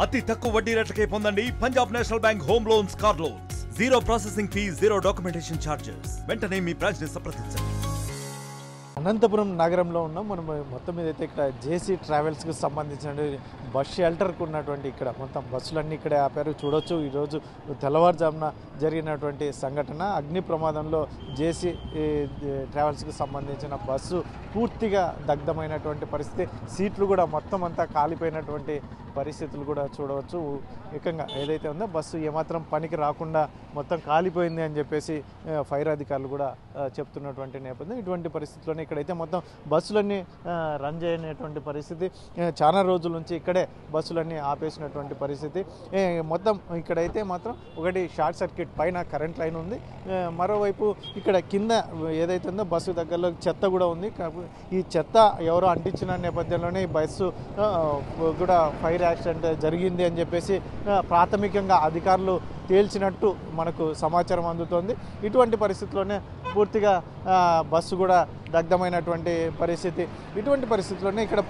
అతి తక్కువ వడ్డీ రేట్లకే పొందండి Punjab national bank home loans, car loans. Zero processing fee, zero documentation charges. వెంటనే మీ బ్రాంచ్ ని సంప్రదించండి. అనంతపురం నగరంలో ఉన్నాం మనం. మొత్తం మీద అయితే ఇక్కడ జేసీ ట్రావెల్స్కి సంబంధించిన బస్ షెల్టర్కి ఉన్నటువంటి ఇక్కడ మొత్తం బస్సులన్నీ ఇక్కడే ఆపారు. చూడొచ్చు ఈరోజు తెల్లవారుజామున జరిగినటువంటి సంఘటన. అగ్ని ప్రమాదంలో జేసీ ట్రావెల్స్కి సంబంధించిన బస్సు పూర్తిగా దగ్ధమైనటువంటి పరిస్థితి. సీట్లు కూడా మొత్తం అంతా కాలిపోయినటువంటి పరిస్థితులు కూడా చూడవచ్చు. ఏకంగా ఏదైతే ఉందో బస్సు ఏమాత్రం పనికి రాకుండా మొత్తం కాలిపోయింది అని చెప్పేసి ఫైర్ అధికారులు కూడా చెప్తున్నటువంటి నేపథ్యం. ఇటువంటి పరిస్థితుల్లోనే ఇక్కడైతే మొత్తం బస్సులన్నీ రన్ చేయనటువంటి పరిస్థితి. చాలా రోజుల నుంచి ఇక్కడే బస్సులన్నీ ఆపేసినటువంటి పరిస్థితి. మొత్తం ఇక్కడైతే మాత్రం ఒకటి షార్ట్ సర్క్యూట్, పైన కరెంట్ లైన్ ఉంది, మరోవైపు ఇక్కడ కింద ఏదైతే ఉందో బస్సు దగ్గరలో చెత్త కూడా ఉంది. ఈ చెత్త ఎవరో అంటించిన నేపథ్యంలోనే ఈ బస్సు కూడా ఫైర్ యాక్సిడెంట్ జరిగింది అని చెప్పేసి ప్రాథమికంగా అధికారులు తేల్చినట్టు మనకు సమాచారం అందుతోంది. ఇటువంటి పరిస్థితుల్లోనే పూర్తిగా బస్సు కూడా దగ్ధమైనటువంటి పరిస్థితి. ఇటువంటి పరిస్థితుల్లోనే ఇక్కడ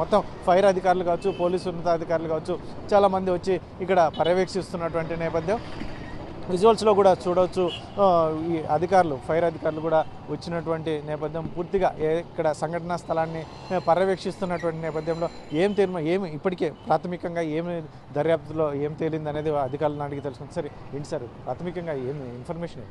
మొత్తం ఫైర్ అధికారులు కావచ్చు, పోలీసు ఉన్నతాధికారులు కావచ్చు, చాలామంది వచ్చి ఇక్కడ పర్యవేక్షిస్తున్నటువంటి నేపథ్యం. విజువల్స్లో కూడా చూడవచ్చు ఈ అధికారులు, ఫైర్ అధికారులు కూడా వచ్చినటువంటి నేపథ్యం. పూర్తిగా ఇక్కడ సంఘటనా స్థలాన్ని పర్యవేక్షిస్తున్నటువంటి నేపథ్యంలో ఏమి ఇప్పటికే ప్రాథమికంగా ఏమి దర్యాప్తులో ఏం తేలింది అనేది అధికారులను అడిగి తెలుసుకుంది. సరే ఏంటి సార్ ప్రాథమికంగా ఏమి ఇన్ఫర్మేషన్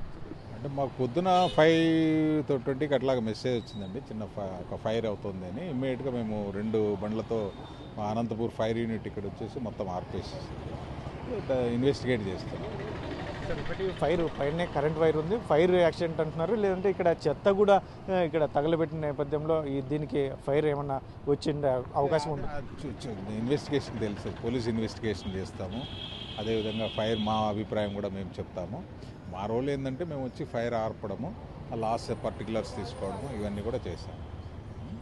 అంటే మాకు పొద్దున 5:20కి అట్లాగా మెసేజ్ వచ్చిందండి, చిన్న ఒక ఫైర్ అవుతుంది అని. ఇమ్మీడియట్గా మేము 2 బండ్లతో మా అనంతపూర్ ఫైర్ యూనిట్ ఇక్కడ వచ్చేసి మొత్తం ఆర్పేసి ఇన్వెస్టిగేట్ చేస్తున్నాం. సార్ ఒకటి ఫైర్ పైనే కరెంట్ వైర్ ఉంది, ఫైర్ యాక్సిడెంట్ అంటున్నారు, లేదంటే ఇక్కడ చెత్త కూడా ఇక్కడ తగలబెట్టిన నేపథ్యంలో దీనికి ఫైర్ ఏమన్నా వచ్చిండే అవకాశం ఉంది? ఇన్వెస్టిగేషన్ తెలుసు, పోలీస్ ఇన్వెస్టిగేషన్ చేస్తాము. అదేవిధంగా ఫైర్ మా అభిప్రాయం కూడా మేము చెప్తాము. మా రోల్ ఏంటంటే మేము వచ్చి ఫైర్ ఆర్పడము, లాస్ట్ పర్టికులర్స్ తీసుకోవడము, ఇవన్నీ కూడా చేశాము.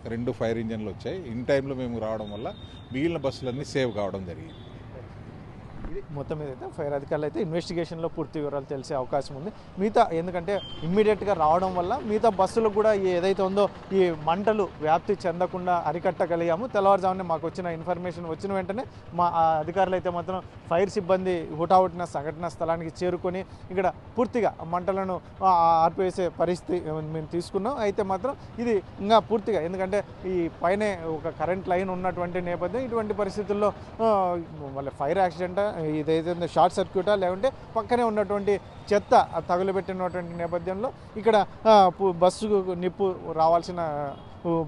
2 ఫైర్ ఇంజన్లు వచ్చాయి. ఇన్ టైంలో మేము రావడం వల్ల మిగిలిన బస్సులన్నీ సేవ్ కావడం జరిగింది. మొత్తం మీద అయితే ఫైర్ అధికారులు అయితే ఇన్వెస్టిగేషన్లో పూర్తి వివరాలు తెలిసే అవకాశం ఉంది. మిగతా ఎందుకంటే ఇమ్మీడియట్గా రావడం వల్ల మిగతా బస్సులకు కూడా ఏదైతే ఉందో ఈ మంటలు వ్యాప్తి చెందకుండా అరికట్టగలిగాము. తెల్లవారుజామునే మాకు వచ్చిన ఇన్ఫర్మేషన్ వచ్చిన వెంటనే మా అధికారులు అయితే మాత్రం ఫైర్ సిబ్బంది హుటాహుటిన సంఘటనా స్థలానికి చేరుకొని ఇక్కడ పూర్తిగా మంటలను ఆర్పివేసే పరిస్థితి మేము తీసుకున్నాం. అయితే మాత్రం ఇది ఇంకా పూర్తిగా ఎందుకంటే ఈ పైనే ఒక కరెంట్ లైన్ ఉన్నటువంటి నేపథ్యం. ఇటువంటి పరిస్థితుల్లో మళ్ళీ ఫైర్ యాక్సిడెంట్ ఇదైతే షార్ట్ సర్క్యూటా లేకుంటే పక్కనే ఉన్నటువంటి చెత్త తగులుబెట్టినటువంటి నేపథ్యంలో ఇక్కడ బస్సుకు నిప్పు రావాల్సిన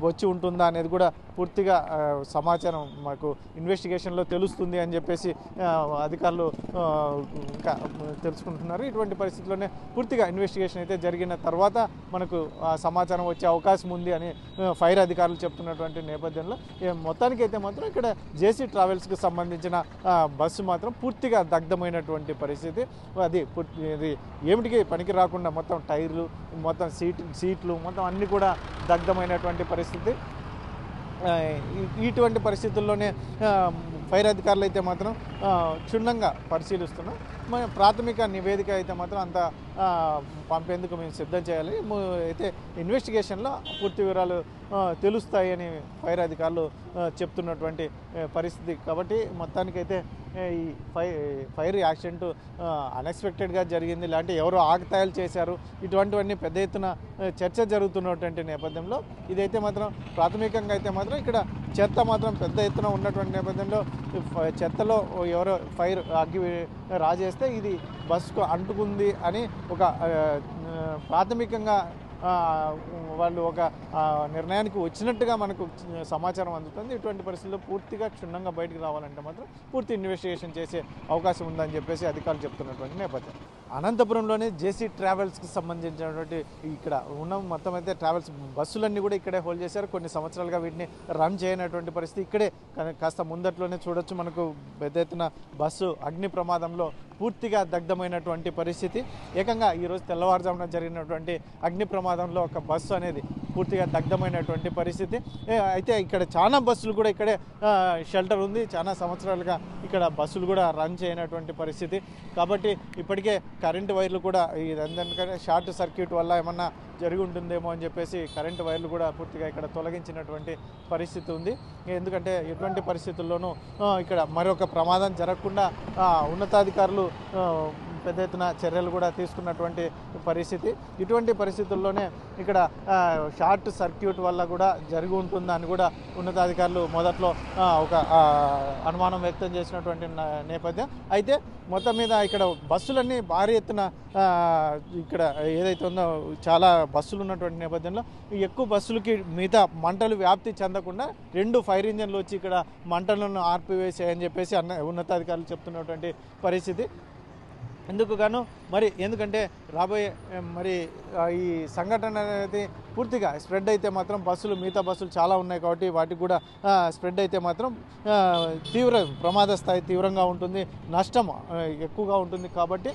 వచ్చి ఉంటుందా అనేది కూడా పూర్తిగా సమాచారం మాకు ఇన్వెస్టిగేషన్లో తెలుస్తుంది అని చెప్పేసి అధికారులు ఇంకా తెలుసుకుంటున్నారు. ఇటువంటి పరిస్థితుల్లోనే పూర్తిగా ఇన్వెస్టిగేషన్ అయితే జరిగిన తర్వాత మనకు సమాచారం వచ్చే అవకాశం ఉంది అని ఫైర్ అధికారులు చెప్తున్నటువంటి నేపథ్యంలో మొత్తానికి అయితే మాత్రం ఇక్కడ జేసీ ట్రావెల్స్కి సంబంధించిన బస్సు మాత్రం పూర్తిగా దగ్ధమైనటువంటి పరిస్థితి. అది ఏమిటికి పనికి రాకుండా మొత్తం టైర్లు, మొత్తం సీట్లు మొత్తం అన్నీ కూడా దగ్ధమైనటువంటి పరిస్థితి. ఇటువంటి పరిస్థితుల్లోనే ఫైర్ అధికారులు అయితే మాత్రం క్షుణ్ణంగా పరిశీలిస్తున్నాం. మన ప్రాథమిక నివేదిక అయితే మాత్రం అంత పంపేందుకు మేము సిద్ధం చేయాలి. అయితే ఇన్వెస్టిగేషన్లో పూర్తి వివరాలు తెలుస్తాయని ఫైర్ అధికారులు చెప్తున్నటువంటి పరిస్థితి. కాబట్టి మొత్తానికైతే ఈ ఫైర్ యాక్సిడెంట్ అన్ఎక్స్పెక్టెడ్గా జరిగింది, ఇలాంటి ఎవరో ఆకతాయిలు చేశారు, ఇటువంటివన్నీ పెద్ద ఎత్తున చర్చ జరుగుతున్నటువంటి నేపథ్యంలో ఇదైతే మాత్రం ప్రాథమికంగా అయితే మాత్రం ఇక్కడ చెత్త మాత్రం పెద్ద ఎత్తున ఉన్నటువంటి నేపథ్యంలో చెత్తలో ఎవరో ఫైర్ అగ్గి రాజేస్తే ఇది బస్సుకు అంటుకుంది అని ఒక ప్రాథమికంగా వాళ్ళు ఒక నిర్ణయానికి వచ్చినట్టుగా మనకు సమాచారం అందుతుంది. ఇటువంటి పరిస్థితుల్లో పూర్తిగా క్షుణ్ణంగా బయటకు రావాలంటే మాత్రం పూర్తి ఇన్వెస్టిగేషన్ చేసే అవకాశం ఉందని చెప్పేసి అధికారులు చెప్తున్నటువంటి నేపథ్యం. అనంతపురంలోనే జేసీ ట్రావెల్స్కి సంబంధించినటువంటి ఇక్కడ ఉన్న మొత్తం అయితే ట్రావెల్స్ బస్సులన్నీ కూడా ఇక్కడే హోల్డ్ చేశారు. కొన్ని సంవత్సరాలుగా వీటిని రన్ చేయనటువంటి పరిస్థితి. ఇక్కడే కాస్త ముందట్లోనే చూడొచ్చు మనకు పెద్ద ఎత్తున బస్సు అగ్ని ప్రమాదంలో పూర్తిగా దగ్ధమైనటువంటి పరిస్థితి. ఏకంగా ఈరోజు తెల్లవారుజామున జరిగినటువంటి అగ్ని ప్రమాదంలో ఒక బస్సు అనేది పూర్తిగా దగ్ధమైనటువంటి పరిస్థితి. అయితే ఇక్కడ చాలా బస్సులు కూడా ఇక్కడే షెల్టర్ ఉంది. చాలా సంవత్సరాలుగా ఇక్కడ బస్సులు కూడా రన్ చేయనటువంటి పరిస్థితి. కాబట్టి ఇప్పటికే కరెంటు వైర్లు కూడా ఇదంతా షార్ట్ సర్క్యూట్ వల్ల ఏమన్నా జరిగి ఉంటుందేమో అని చెప్పేసి కరెంటు వైర్లు కూడా పూర్తిగా ఇక్కడ తొలగించినటువంటి పరిస్థితి ఉంది. ఎందుకంటే ఎటువంటి పరిస్థితుల్లోనూ ఇక్కడ మరొక ప్రమాదం జరగకుండా ఉన్నతాధికారులు పెద్ద ఎత్తున చర్యలు కూడా తీసుకున్నటువంటి పరిస్థితి. ఇటువంటి పరిస్థితుల్లోనే ఇక్కడ షార్ట్ సర్క్యూట్ వల్ల కూడా జరిగి ఉంటుందని కూడా ఉన్నతాధికారులు మొదట్లో ఒక అనుమానం వ్యక్తం చేసినటువంటి నేపథ్యం. అయితే మొత్తం మీద ఇక్కడ బస్సులన్నీ భారీ ఎత్తున ఇక్కడ ఏదైతే ఉందో చాలా బస్సులు ఉన్నటువంటి నేపథ్యంలో ఎక్కువ బస్సులకి మిగతా మంటలు వ్యాప్తి చెందకుండా 2 ఫైర్ ఇంజన్లు వచ్చి ఇక్కడ మంటలను ఆర్పివేసాయని చెప్పేసి ఉన్నతాధికారులు చెప్తున్నటువంటి పరిస్థితి. ఎందుకంటే రాబోయే మరి ఈ సంఘటన అనేది పూర్తిగా స్ప్రెడ్ అయితే మాత్రం మిగతా బస్సులు చాలా ఉన్నాయి కాబట్టి వాటికి కూడా స్ప్రెడ్ అయితే మాత్రం ప్రమాద స్థాయి తీవ్రంగా ఉంటుంది, నష్టం ఎక్కువగా ఉంటుంది. కాబట్టి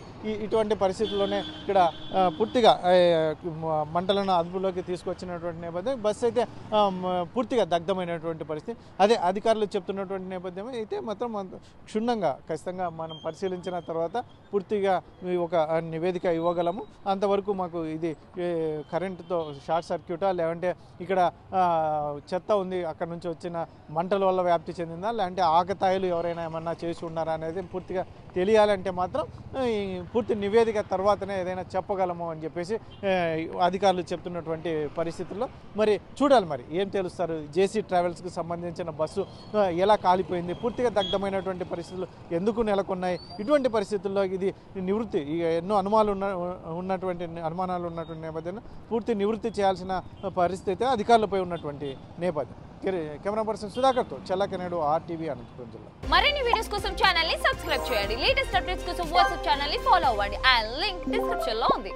ఇటువంటి పరిస్థితుల్లోనే ఇక్కడ పూర్తిగా మంటలను అదుపులోకి తీసుకొచ్చినటువంటి నేపథ్యం బస్సు అయితే పూర్తిగా దగ్ధమైనటువంటి పరిస్థితి. అదే అధికారులు చెప్తున్నటువంటి నేపథ్యం అయితే మాత్రం క్షుణ్ణంగా ఖచ్చితంగా మనం పరిశీలించిన తర్వాత పూర్తిగా ఒక నివేదిక ఇవ్వగలము. అంతవరకు మాకు ఇది కరెంటుతో షార్ట్ సర్క్యూటా లేదంటే ఇక్కడ చెత్త ఉంది అక్కడ నుంచి వచ్చిన మంటల వల్ల వ్యాప్తి చెందిందా లేదంటే ఆకతాయిలు ఎవరైనా ఏమన్నా చేసి ఉన్నారా అనేది పూర్తిగా తెలియాలంటే మాత్రం పూర్తి నివేదిక తర్వాతనే ఏదైనా చెప్పగలము అని చెప్పేసి అధికారులు చెప్తున్నటువంటి పరిస్థితుల్లో మరి చూడాలి మరి ఏం తెలుస్తారు. జేసీ ట్రావెల్స్కి సంబంధించిన బస్సు ఎలా కాలిపోయింది, పూర్తిగా దగ్ధమైనటువంటి పరిస్థితులు ఎందుకు నెలకొన్నాయి, ఇటువంటి పరిస్థితుల్లో ఇది నివృత్తి ఎన్నో అనుమానాలు ఉన్నటువంటి నేపథ్యంలో పూర్తి నివృత్తి చేయాల్సిన పరిస్థితి అధికారులపై ఉన్నటువంటి నేపథ్యం. కెమెరా పర్సన్ సుధాకర్తో చెల్లకనేడు RTV అనంతపురం జిల్లా. మరిన్ని వీడియోస్ కోసం ఛానల్ ని సబ్స్క్రైబ్ చేయండి. లేటెస్ట్ అప్డేట్స్ కోసం వాట్సాప్ ఛానల్ ని ఫాలో అవ్వండి. ఆ లింక్ డిస్క్రిప్షన్ లో ఉంది.